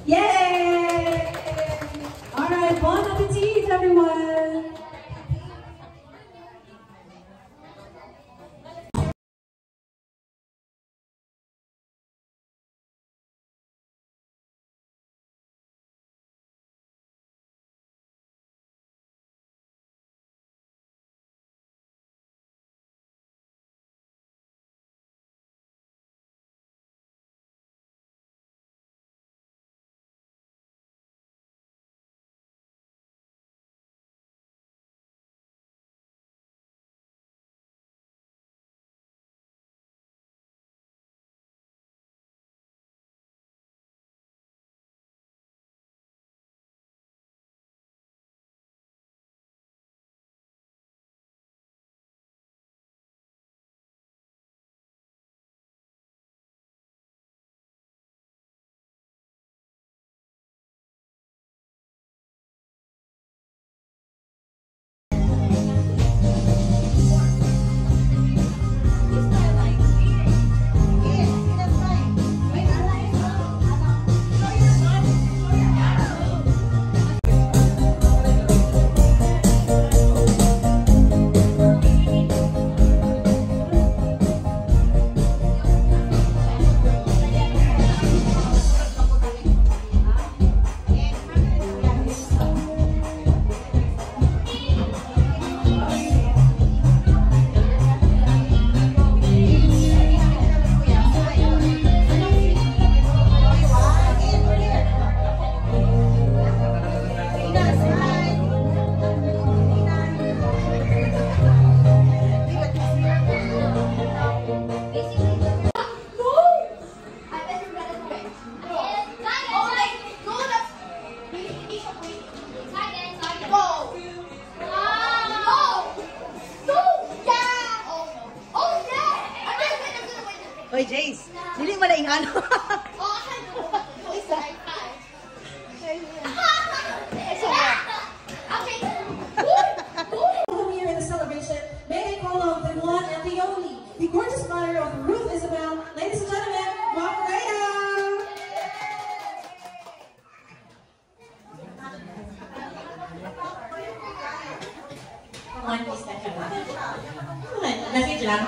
Yay! Alright, bon appetit, everyone! Oy, Jace, dili mo na ingano. Here in the celebration, may I call on the one and the only, the gorgeous mother of Ruth Isabel, ladies and gentlemen, Mom Rhea! Message lang.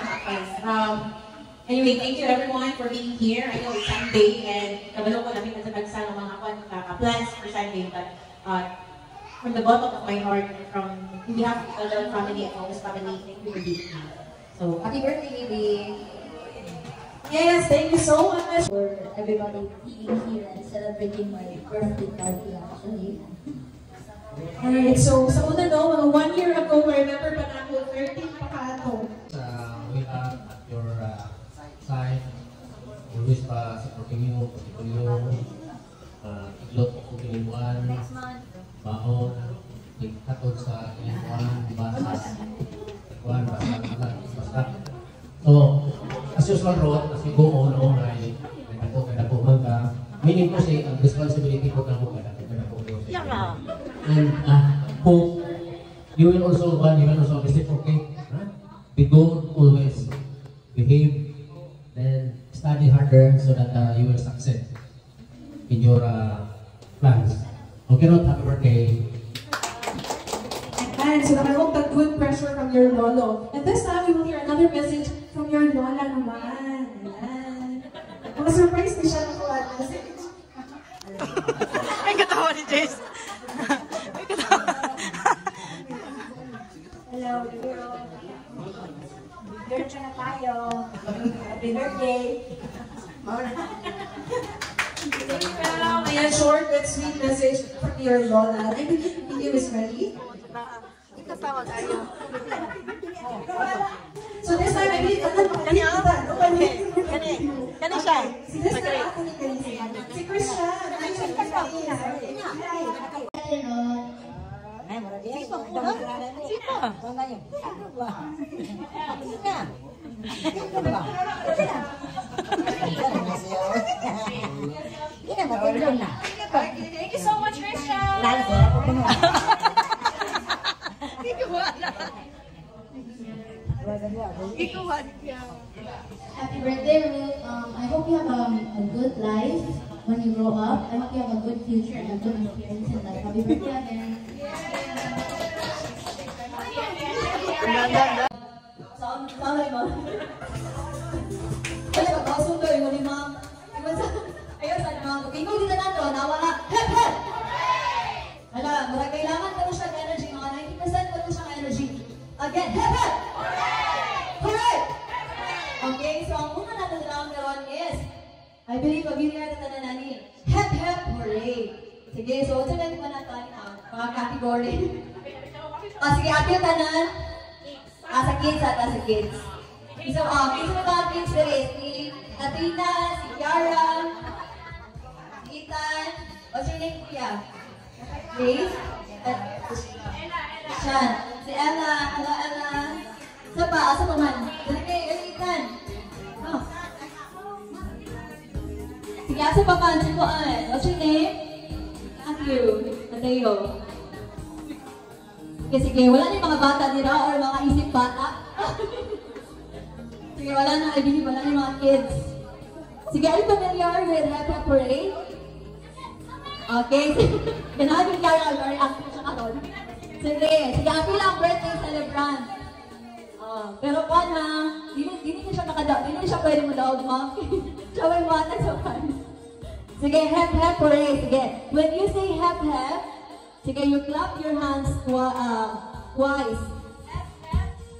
Anyway, thank you everyone for being here. I know it's Sunday and kabalo ko namin sa bansa ng mga plans for Sunday, but from the bottom of my heart, from behalf of the Calderon family and August family, thank you for being here. So, happy birthday, baby! Yes, thank you so much for everybody being here and celebrating my birthday party actually. Alright, so sa una no, mga 1 year ago, I remember pa na ako, 13 pa ka ako. We are at your side, always supporting you, iglot ko kinibuan, baon, katod sa kinibuan, basas, basta. So, as usual road, as we go on, ay nagpo magka, meaning ko say, ang responsibility ko na mo kada po. And hope you will also reciprocate. Be good, always behave, then study harder so that you will succeed in your plans. Okay, not happy birthday. And so nakaroon ka good pressure from your lolo. And this time, we will hear another message from your lola naman. Ayan. Mga surprise ni siya nakuha ang message. Ay, katawa ni Jace. Ay, katawa. Hello, girl. Birthday na tayo. Happy birthday. Ayan, short but sweet message from your lola. I believe the video is ready. Ikatawa tayo. So this time, I believe, Kani siya. Si this time, ako ni si Christian. Ay, mura din. Sino? Sino? Tanda niyo. Ano ba? Sino? Sino ba? Sino ba? Sino na? Thank you so much, Christian! Lalo sila po puno. Happy birthday, Ruth. I hope you have a good life. when you grow up. I hope you have a good future and a good experience in life. Happy birthday again. Samay mo. Ay, magkasundo yung lima. Ayun, sa mga kukingko dito na to, nawala. Hep, hep! Hala, mura kailangan ka na siyang energy. Mga 90% ka na siyang energy. Again, hep, hep! Hooray! Okay, so ang una natin round ngayon is, I believe pag-ibig natin na nani. Hep, hep, hooray! Sige, so ito na yung natin ang mga category. Sige, atin tanan. Sa kids at sa kids. So, kids na mga kids na rin. Si Athena, si Kiara, si Ethan, what's your name, Kuya? Grace? Sean. Si Ella, hello Ella. Isa pa, asa pa man? Dali kayo, Ethan. Oh. Sige, asa pa man? Si Kuan. What's your name? Matthew. Mateo. Sige, wala na yung mga bata nila or mga isip bata. Sige, wala na, I believe, wala na yung mga kids. Sige, are you familiar with Happy Parade? Okay, ganagin ka yung very active siya karon. Sige, happy lang birthday celebrant. Pero kung ha, hindi siya pwede mo daw, ma'am. Siya may bata sa pan. Sige, Happy Parade. Sige, when you say Happy, sige, you clap your hands twice.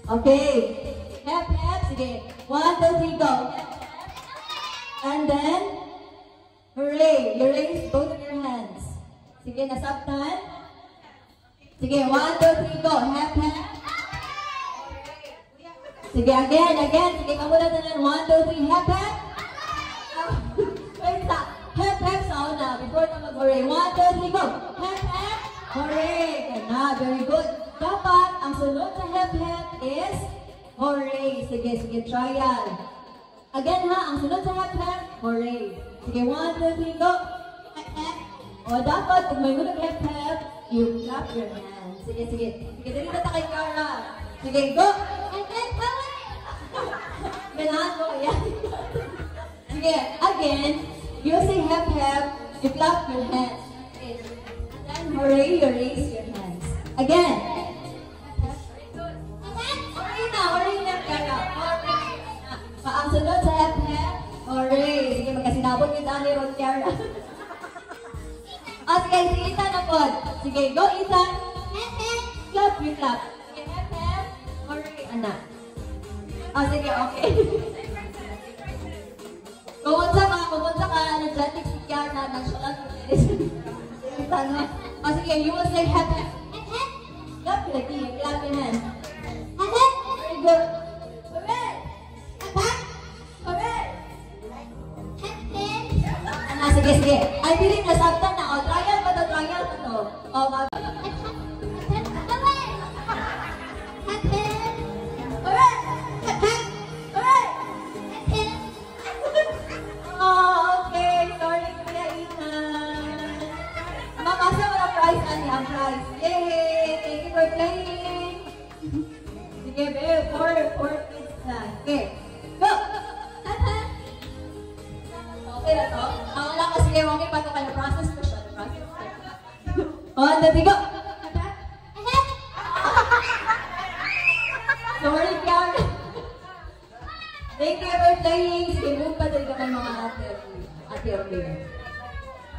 Okay. Hep, hep. Sige. 1, 2, 3, go. And then, hooray. You raise both of your hands. Sige, nasabtan. Sige, 1, 2, 3, go. Hep, hep. Sige, again. Sige, kamula na lang. 1, 2, 3, hep, hep. Wait, stop. Hep, hep sa una. Before na mag-hooray. 1, 2, 3, go. Hep, hep. Hooray! Ganda, very good. Dapat, ang sunod sa hep-hep is hooray. Sige, trial. Again ha, ang sunod sa hep-hep, hooray. Sige, 1, 2, 3, go. Hep-hep. O dapat, kung may munag hep-hep, you clap your hands. Sige. Dali na ta kay Cara. Sige, go. Hep-hep, hooray! Ganahan mo, yan. Sige, again, you say hep-hep, you clap your hands. Hooray, you raise your hands. Again. Hooray na, Kara. Ang sunod sa hep-hep, hooray. Sige, magkasinabot yung dami ron, Kara. Sige, Ethan na po. Sige, go, Ethan. Hep-hep. Clap, you clap. Sige, hep-hep. Hooray, anak. Sige, okay. Kumunta ka, energetic si Kara, nagsulat ko. Sige, you will say hep hep. Hep hep. Clap your hands. Hep hep. Very good. Hooray. Hep hep. Hooray. Hep hep. Sige. I believe nasabtan na. Trial pa to. Hep hep. Hooray. Hep hep. Hooray. Hep hep. Hooray. Hep hep. Okay. Sorry, Kuya Ethan. Makasa wala prize ang prize. Yay! Thank you for playing. Sige, babe. 4 kids na. Okay. Go! Okay na to. Ang wala kasi yung okay pa ito kayo. Process ko siya. On the go! Sorry, Karen. Thank you for playing. Sige, move pa din kami mga ate. Okay.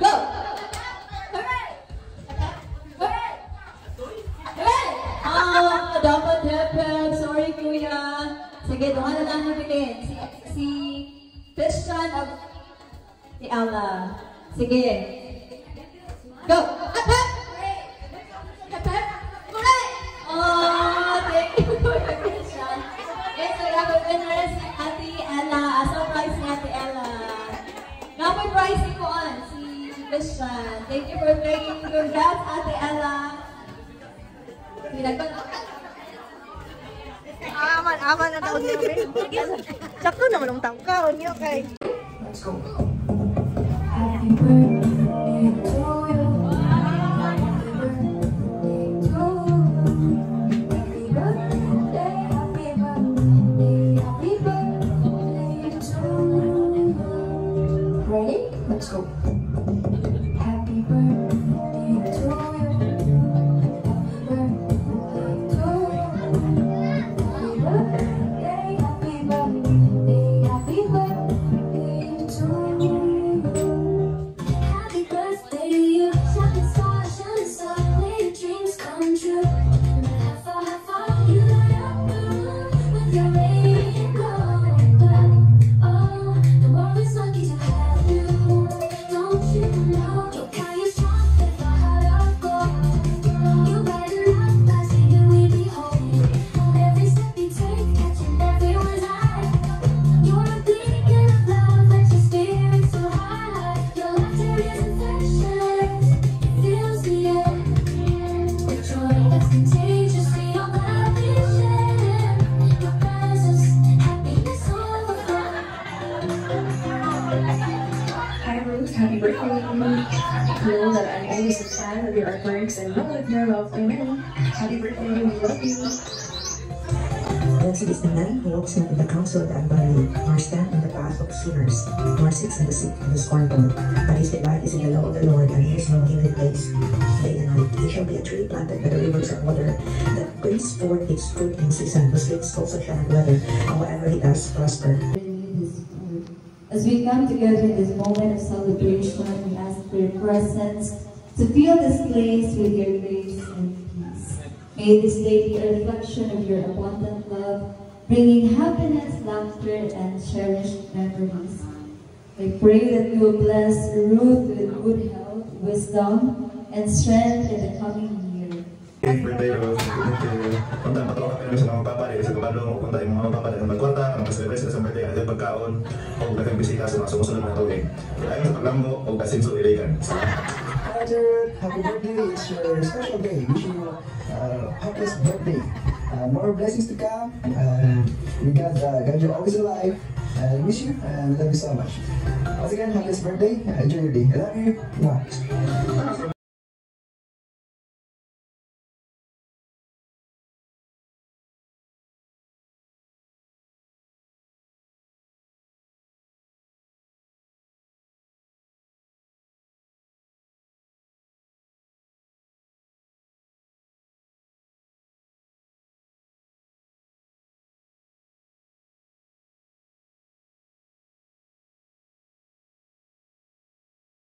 Go! Dapat hep-hep. Sorry, Kuya. Sige, doon na lang nabilin. Si Christian of si Ella. Sige. Go! Hep-hep! Hep-hep! Hooray! Thank you, Kuya Christian. Yes, we have a winner, si Ate Ella. Surprise ni Ate Ella. Number prize ni Kuan, si Christian. Thank you for playing. Congrats, Ate Ella. Aman na daw niya. Sakto naman ang tangkaw niyo kay. Let's go. Happy birthday to you. Happy birthday to you. Happy birthday, happy birthday, happy birthday to you. Ready? Let's go. Happy birthday to you. Happy birthday, happy birthday to you. Happy birthday to you. Shining star, may your dreams come true. Have fun, you light up the room with your rainbow. Oh, the world is lucky to have you. Don't you know? You're kind of strong with a heart of gold. You brighten up, I see you, we behold. Every step you take, catching everyone's eye. You're a beacon of love, let your spirit so high. Your laughter is infectious, it fills the air. The joy that's contagious, we all gladly share. Your presence, happiness overflow. Hi Ruth, happy birthday to me. Know that I'm always a fan of your artworks and know that you're loved by many. Happy birthday, we love you. Blessed is the man who walks not in the counsel of the ungodly, nor stand in the path of sinners, nor sits in the seat of the scornful. But his delight is in the law of the Lord, and he is no hidden place. Day and night he shall be a tree planted by the rivers of water, that brings forth its fruit in season, whose leaves also shall not wither, and whatever he does prosper. As we come together in this moment of celebration, we ask for your presence to fill this place with your grace and peace. May this day be a reflection of your abundant love, bringing happiness, laughter, and cherished memories. I pray that you will bless Ruth with good health, wisdom, and strength in the coming year. Birthday Rose, punta patulong kami sa mga papa dahil sa kabalo, punta yung mga papa dahil magkwarta, mag-celebrate sila sa birthday, agad pagkaon, o nagkagbisita sa mga sumusunod na tawag. Ayon sa paglambo, o kasinso iligan. Hi Jared, happy birthday, it's your special day. Wish you happiest birthday. More blessings to come. We got you always alive. I miss you and love you so much. Once again, happiest birthday. Enjoy your day. I love you. Mwah.